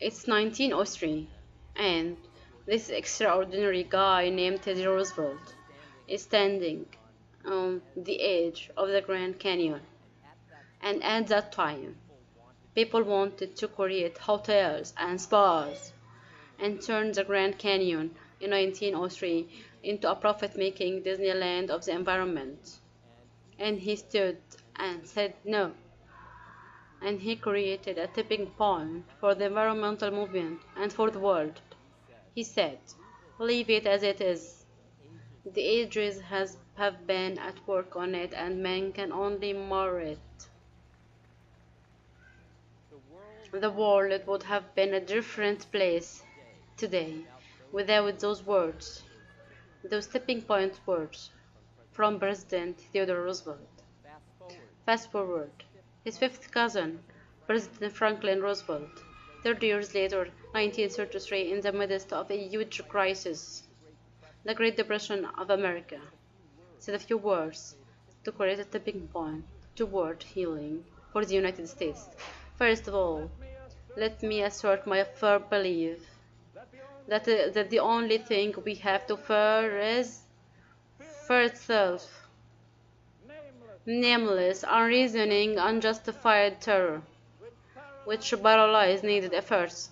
It's 1903, and this extraordinary guy named Teddy Roosevelt is standing on the edge of the Grand Canyon. And at that time, people wanted to create hotels and spas and turn the Grand Canyon in 1903 into a profit-making Disneyland of the environment. And he stood and said no. And he created a tipping point for the environmental movement and for the world. He said, leave it as it is. The ages have been at work on it and man can only mar it. The world would have been a different place today without those words, those tipping point words from President Theodore Roosevelt. Fast forward, his fifth cousin, President Franklin Roosevelt, 30 years later, 1933, in the midst of a huge crisis, the Great Depression of America, said a few words to create a tipping point toward healing for the United States. First of all, let me assert my firm belief that the only thing we have to fear is fear itself, nameless, unreasoning, unjustified terror, which paralyzed needed efforts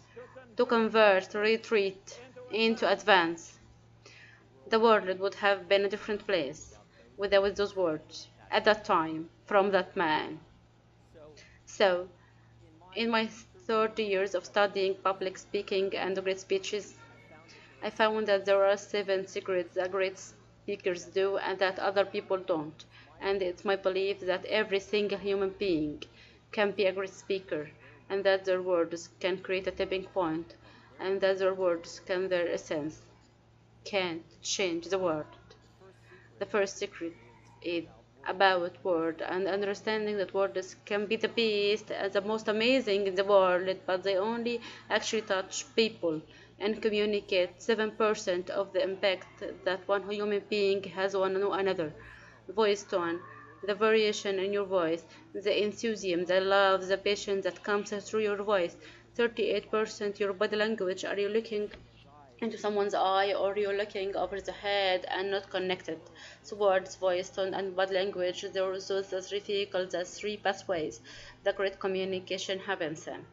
to convert retreat into advance. The world would have been a different place without those words at that time from that man. So, in my 30 years of studying public speaking and great speeches, I found that there are 7 secrets that great speakers do and that other people don't. And it's my belief that every single human being can be a great speaker, and that their words can create a tipping point, and that their words can, their essence, can change the world. The first secret is about word and understanding that words can be the best and the most amazing in the world, but they only actually touch people and communicate 7% of the impact that one human being has on another. Voice tone, the variation in your voice, the enthusiasm, the love, the passion that comes through your voice. 38% your body language. Are you looking into someone's eye or you're looking over the head and not connected? So words, voice, tone, and body language, there are those three vehicles, the three pathways the great communication happens in.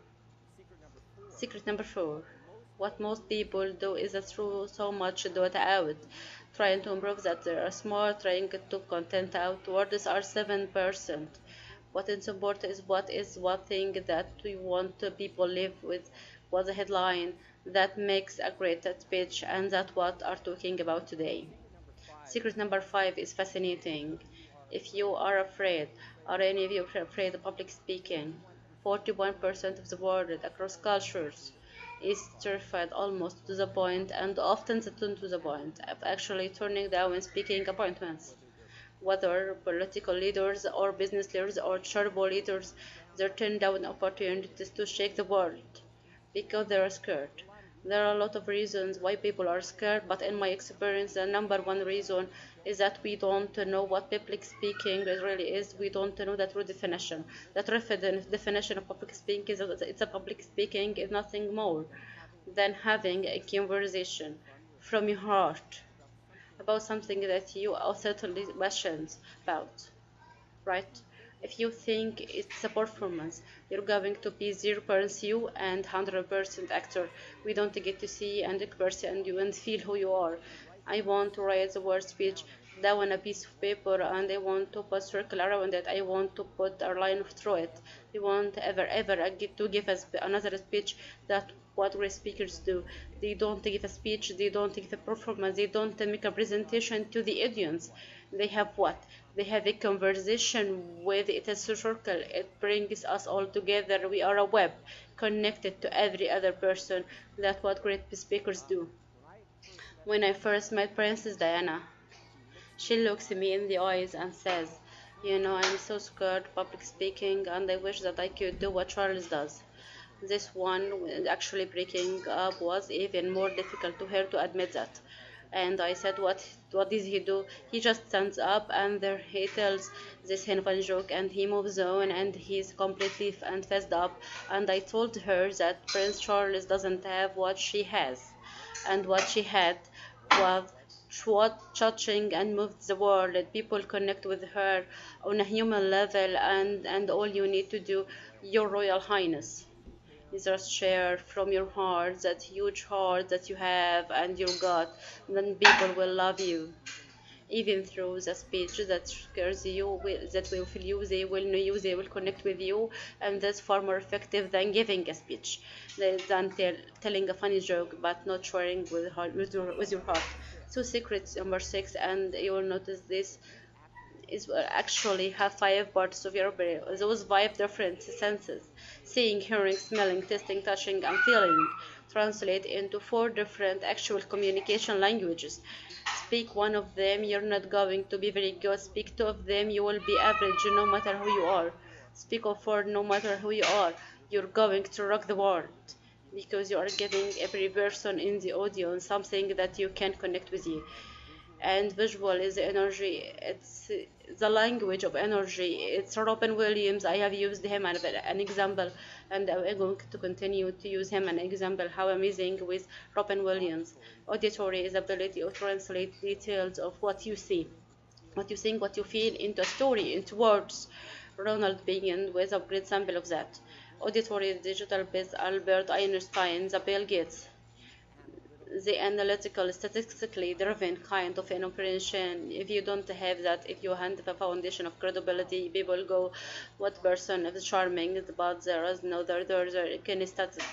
Secret number 4. What most people do is that throw so much data out, trying to improve that they are smart, trying to content out. Words are 7%. What is important is one thing that we want people live with, what the headline that makes a great speech, and that's what are talking about today. Secret number 5 is fascinating. If you are afraid, or any of you are afraid of public speaking, 41% of the world across cultures is terrified almost to the point and often to the point of actually turning down speaking appointments. Whether political leaders or business leaders or charitable leaders, they turn down opportunities to shake the world because they are scared. There are a lot of reasons why people are scared, but in my experience, the number one reason is that we don't know what public speaking really is. We don't know the true definition. The true definition of public speaking is that it's a public speaking is nothing more than having a conversation from your heart about something that you are certainly passionate about, right? If you think it's a performance, you're going to be 0% you and 100% actor. We don't get to see and person you and feel who you are. I want to write the word speech down on a piece of paper and I want to put circle around it. I want to put a line through it. We won't ever get to give us another speech. That what great speakers do. They don't give a speech, they don't give a performance, they don't make a presentation to the audience. They have what? They have a conversation with it as a circle. It brings us all together. We are a web connected to every other person. That's what great speakers do. When I first met Princess Diana, she looks me in the eyes and says, I'm so scared of public speaking and I wish that I could do what Charles does. This one actually breaking up was even more difficult to her to admit that. And I said, what does he do? He just stands up and there he tells this funny joke and he moves on and he's completely and fessed up. And I told her that Prince Charles doesn't have what she has, and what she had was what touching and moved the world. People connect with her on a human level, and all you need to do, Your Royal Highness, is just share from your heart, that huge heart that you have and your gut, then people will love you. Even through the speech that scares you, that will feel you, they will know you, they will connect with you, and that's far more effective than giving a speech, than telling a funny joke, but not sharing with your heart. So secret number 6, and you will notice this is actually have 5 parts of your brain. Those 5 different senses, seeing, hearing, smelling, tasting, touching, and feeling, translate into 4 different actual communication languages. Speak one of them, you're not going to be very good. Speak 2 of them, you will be average no matter who you are. Speak of 4, no matter who you are, you're going to rock the world, because you are giving every person in the audience something that you can connect with you. And visual is energy, it's the language of energy. It's Robin Williams, I have used him as an example, and I'm going to continue to use him an example, how amazing with Robin Williams. Auditory is ability to translate details of what you see, what you think, what you feel into a story, into words. Ronald began with a great sample of that. Auditory is digital based Albert Einstein, the Bill Gates, the analytical, statistically driven kind of an operation. If you don't have that, if you have a foundation of credibility, people go, what person is charming, but there is no other. There's a kinesthetic,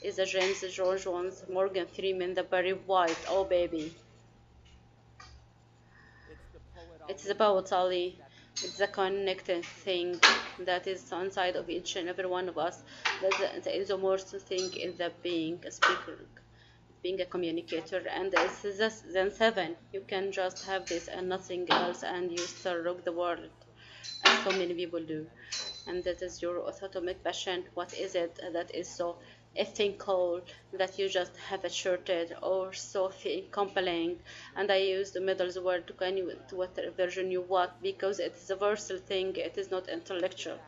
is a James George Jones, Morgan Freeman, the Barry White, oh baby. It's the poet Ali. It's the connected thing that is inside of each and every one of us. That is the most thing in the being a speaker, being a communicator. And it's just then 7, you can just have this and nothing else, and you still rock the world, as so many people do. And that is your automatic passion. What is it that is so effing cool that you just have a shorted, or so compelling? And I use the middle word to what version you want, because it is a versatile thing, it is not intellectual.